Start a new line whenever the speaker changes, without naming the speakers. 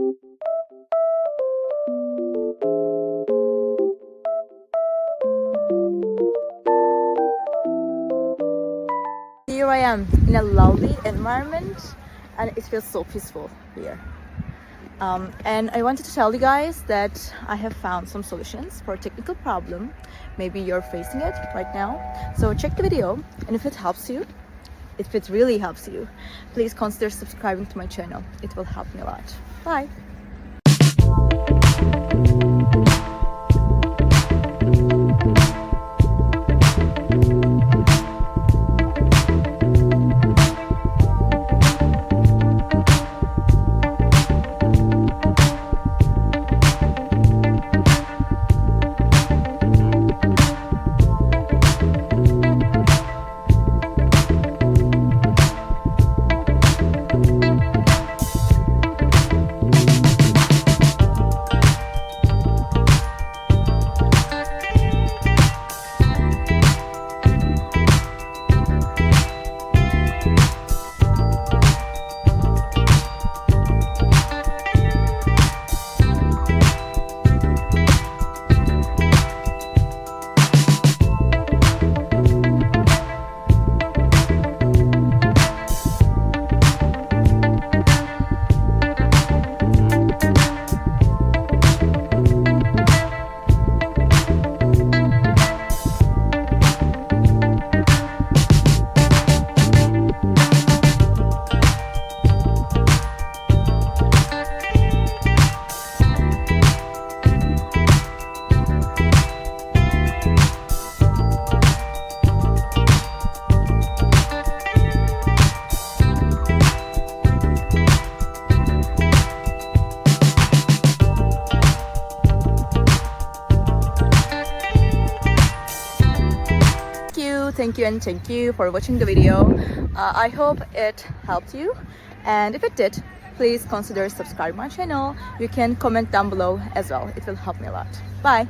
Here I am in a lovely environment and it feels so peaceful here. And I wanted to tell you guys that I have found some solutions for a technical problem. Maybe you're facing it right now. So check the video, and if it helps you, if it really helps you, please consider subscribing to my channel. It will help me a lot. Bye! Thank you for watching the video. I hope it helped you, and if it did, please consider subscribing my channel. You can comment down below as well. It will help me a lot. Bye!